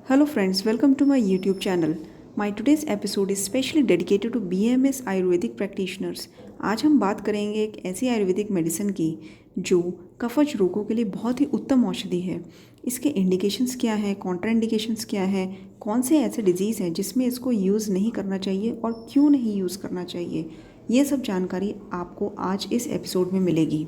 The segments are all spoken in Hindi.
Hello friends, welcome to my YouTube channel. My today's episode is specially dedicated to BMS Ayurvedic practitioners. आज हम बात करेंगे एक ऐसी आयुर्वेदिक मेडिसिन की जो कफज रोगों के लिए बहुत ही उत्तम औषधि है। इसके इंडिकेशंस क्या हैं, कॉन्ट्राइंडिकेशंस क्या हैं, कौन से ऐसे डिजीज़ हैं जिसमें इसको यूज़ नहीं करना चाहिए और क्यों नहीं यूज़ करना चाहिए, ये सब जानकारी आपको आज इस एपिसोड में मिलेगी।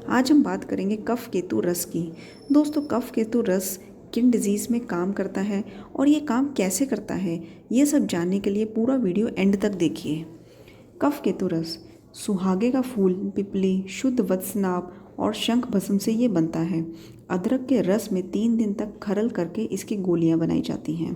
आज हम बात करेंगे कफ केतु रस की। दोस्तों, कफ केतु रस किन डिजीज़ में काम करता है और ये काम कैसे करता है, ये सब जानने के लिए पूरा वीडियो एंड तक देखिए। कफ केतु रस सुहागे का फूल, पिपली, शुद्ध वत्सनाभ और शंख भस्म से ये बनता है। अदरक के रस में 3 दिन तक खरल करके इसकी गोलियां बनाई जाती हैं।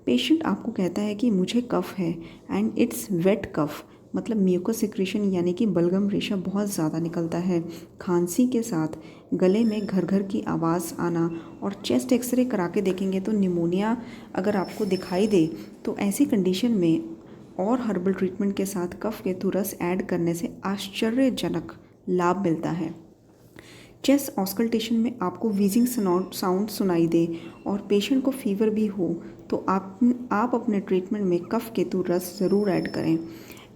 पेशेंट आपको कहता है कि मुझे कफ है एंड इट्स वेट कफ, मतलब म्यूकस सिक्रेशन यानी कि बलगम रेशा बहुत ज़्यादा निकलता है। खांसी के साथ गले में घर घर की आवाज़ आना और चेस्ट एक्सरे करा के देखेंगे तो निमोनिया अगर आपको दिखाई दे तो ऐसी कंडीशन में और हर्बल ट्रीटमेंट के साथ कफ केतु रस ऐड करने से आश्चर्यजनक लाभ मिलता है। चेस्ट ऑस्कल्टेशन में आपको वीजिंग साउंड सुनाई दे और पेशेंट को फीवर भी हो तो आप अपने ट्रीटमेंट में कफ केतु रस ज़रूर ऐड करें।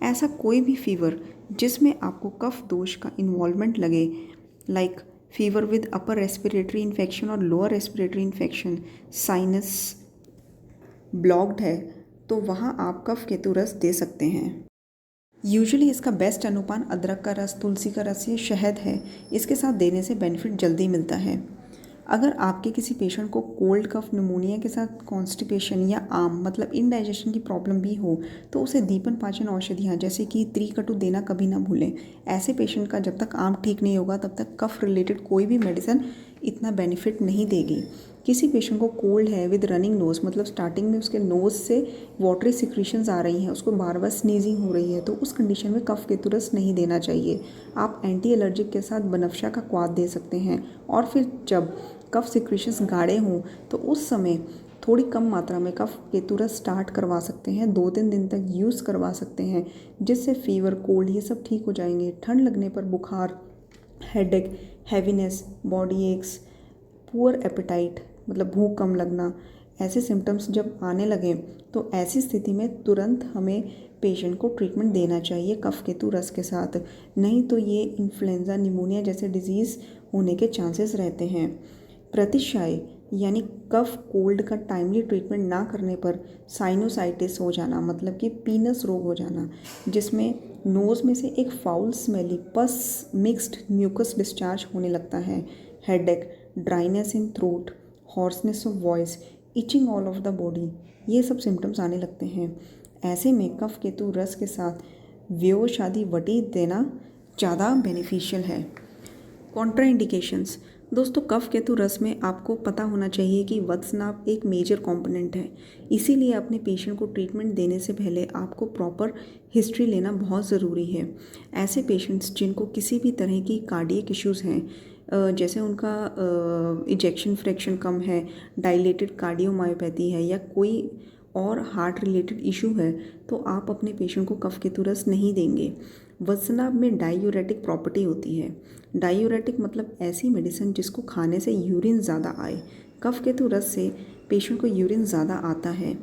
ऐसा कोई भी फीवर जिसमें आपको कफ दोष का इन्वॉल्वमेंट लगे, like fever with upper respiratory infection और lower respiratory infection, sinus blocked है, तो वहाँ आप कफ केतु रस दे सकते हैं। यूजुअली इसका बेस्ट अनुपान अदरक का रस, तुलसी का रस या शहद है। इसके साथ देने से बेनिफिट जल्दी मिलता है। अगर आपके किसी पेशेंट को कोल्ड कफ, निमोनिया के साथ कॉन्स्टिपेशन या आम मतलब इनडाइजेशन की प्रॉब्लम भी हो तो उसे दीपन पाचन औषधियाँ जैसे कि त्रिकटु देना कभी ना भूलें। ऐसे पेशेंट का जब तक आम ठीक नहीं होगा तब तक कफ रिलेटेड कोई भी मेडिसिन इतना बेनिफिट नहीं देगी। किसी पेशेंट को कोल्ड है विद रनिंग नोज़, मतलब स्टार्टिंग में उसके नोज़ से वाटरी सिक्रीशंस आ रही हैं, उसको बार बार स्नीजिंग हो रही है, तो उस कंडीशन में कफ केतु रस नहीं देना चाहिए। आप एंटी एलर्जिक के साथ बनफशा का क्वाथ दे सकते हैं और फिर जब कफ सिक्रीशंस गाढ़े हों तो उस समय थोड़ी कम मात्रा में कफ केतु रस स्टार्ट करवा सकते हैं। 2-3 दिन तक यूज़ करवा सकते हैं जिससे फीवर, कोल्ड ये सब ठीक हो जाएंगे। ठंड लगने पर बुखार, headache, heaviness, body aches, poor appetite मतलब भूख कम लगना, ऐसे सिम्टम्स जब आने लगें तो ऐसी स्थिति में तुरंत हमें पेशेंट को ट्रीटमेंट देना चाहिए कफ केतु रस के साथ। नहीं तो ये इन्फ्लुएंजा, निमोनिया जैसे डिजीज़ होने के चांसेस रहते हैं। प्रतिशाय यानी कफ कोल्ड का टाइमली ट्रीटमेंट ना करने पर साइनोसाइटिस हो जाना, मतलब कि पीनस रोग हो जाना, जिसमें नोज़ में से एक foul smelly pus mixed mucus discharge होने लगता है। Headache, dryness in throat, hoarseness of voice, itching all of the body, ये सब सिम्टम्स आने लगते हैं। ऐसे में कफ केतु रस के साथ व्योशादी वटी देना ज़्यादा बेनिफिशियल है। कॉन्ट्राइंडिकेशंस। दोस्तों, कफ केतु रस में आपको पता होना चाहिए कि वत्सनाभ एक मेजर कंपोनेंट है। इसीलिए अपने पेशेंट को ट्रीटमेंट देने से पहले आपको प्रॉपर हिस्ट्री लेना बहुत ज़रूरी है। ऐसे पेशेंट्स जिनको किसी भी तरह की कार्डियक इश्यूज़ हैं, जैसे उनका इजेक्शन फ्रैक्शन कम है, डायलेटेड कार्डियोमायोपैथी है या कोई और हार्ट रिलेटेड इशू है, तो आप अपने पेशेंट को कफ केतु रस नहीं देंगे। वत्सनाभ में डायूरेटिक प्रॉपर्टी होती है। डायूरेटिक मतलब ऐसी मेडिसिन जिसको खाने से यूरिन ज़्यादा आए। कफ केतु रस से पेशेंट को यूरिन ज़्यादा आता है।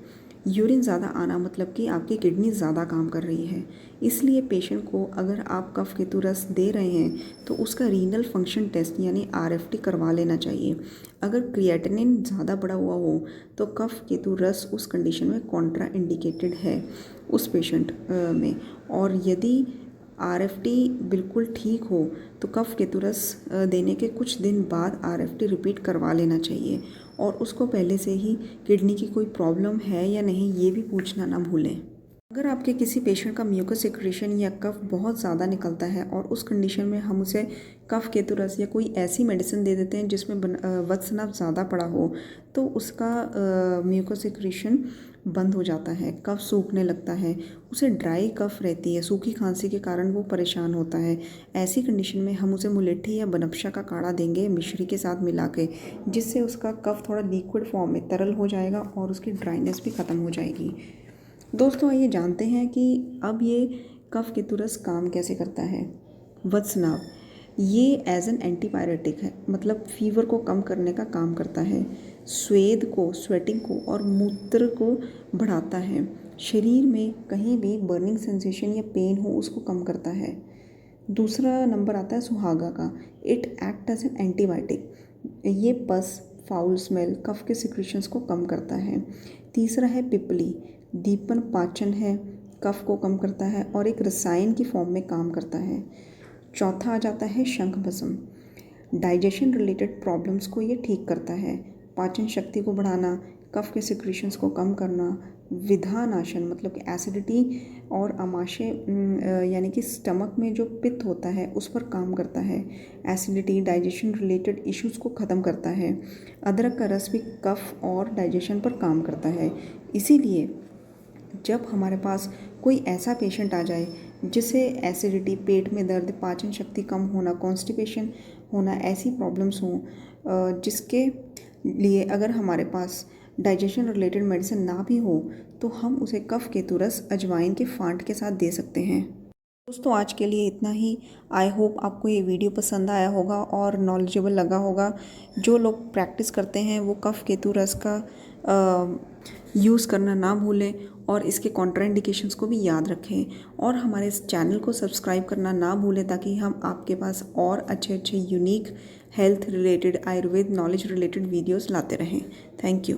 यूरिन ज़्यादा आना मतलब कि आपकी किडनी ज़्यादा काम कर रही है। इसलिए पेशेंट को अगर आप कफ केतु रस दे रहे हैं तो उसका रीनल फंक्शन टेस्ट यानी आरएफटी करवा लेना चाहिए। अगर क्रिएटिनिन ज़्यादा बढ़ा हुआ हो तो कफ केतु रस उस कंडीशन में कॉन्ट्रा इंडिकेटेड है उस पेशेंट में। और यदि आरएफटी बिल्कुल ठीक हो तो कफ केतु रस देने के कुछ दिन बाद आरएफटी रिपीट करवा लेना चाहिए और उसको पहले से ही किडनी की कोई प्रॉब्लम है या नहीं ये भी पूछना ना भूलें। अगर आपके किसी पेशेंट का म्यूकस सिक्रेशन या कफ बहुत ज़्यादा निकलता है और उस कंडीशन में हम उसे कफ केतु रस या कोई ऐसी मेडिसिन दे देते हैं जिसमें वत्सनाभ ज़्यादा पड़ा हो तो उसका म्यूकस सिक्रेशन बंद हो जाता है, कफ सूखने लगता है, उसे ड्राई कफ रहती है, सूखी खांसी के कारण वो परेशान होता है। ऐसी कंडीशन में हम उसे मुलेठी या बनफशा का काढ़ा देंगे मिश्री के साथ मिला के, जिससे उसका कफ थोड़ा लिक्विड फॉर्म में तरल हो जाएगा और उसकी ड्राइनेस भी ख़त्म हो जाएगी। दोस्तों, आइए जानते हैं कि अब ये कफ केतु रस काम कैसे करता है। वत्सनाभ ये एज एन एंटीपायरेटिक है, मतलब फीवर को कम करने का काम करता है। स्वेद को, स्वेटिंग को और मूत्र को बढ़ाता है। शरीर में कहीं भी बर्निंग सेंसेशन या पेन हो उसको कम करता है। दूसरा नंबर आता है सुहागा का। It act as an antibiotic. ये पस, फाउल स्मेल, कफ के सिक्रीशंस को कम करता है। तीसरा है पिपली। दीपन पाचन है, कफ को कम करता है और एक रसायन की फॉर्म में काम करता है। चौथा आ जाता है शंख भस्म। डाइजेशन रिलेटेड प्रॉब्लम्स को ये ठीक करता है। पाचन शक्ति को बढ़ाना, कफ के सिक्रीशंस को कम करना, विधानाशन मतलब कि एसिडिटी और आमाशय यानी कि स्टमक में जो पित्त होता है उस पर काम करता है। एसिडिटी, डाइजेशन रिलेटेड इश्यूज़ को ख़त्म करता है। अदरक का रस भी कफ और डाइजेशन पर काम करता है। इसीलिए जब हमारे पास कोई ऐसा पेशेंट आ जाए जिसे एसिडिटी, पेट में दर्द, पाचन शक्ति कम होना, कॉन्स्टिपेशन होना, ऐसी प्रॉब्लम्स हों जिसके लिए अगर हमारे पास डाइजेशन रिलेटेड मेडिसिन ना भी हो तो हम उसे कफ केतु रस अजवाइन के फांट के साथ दे सकते हैं। दोस्तों आज के लिए इतना ही। आई होप आपको ये वीडियो पसंद आया होगा और नॉलेजेबल लगा होगा। जो लोग प्रैक्टिस करते हैं वो कफ केतु रस का यूज़ करना ना भूलें और इसके कॉन्ट्राइंडिकेशंस को भी याद रखें और हमारे इस चैनल को सब्सक्राइब करना ना भूलें ताकि हम आपके पास और अच्छे अच्छे unique health related, Ayurveda knowledge related videos लाते रहें। Thank you.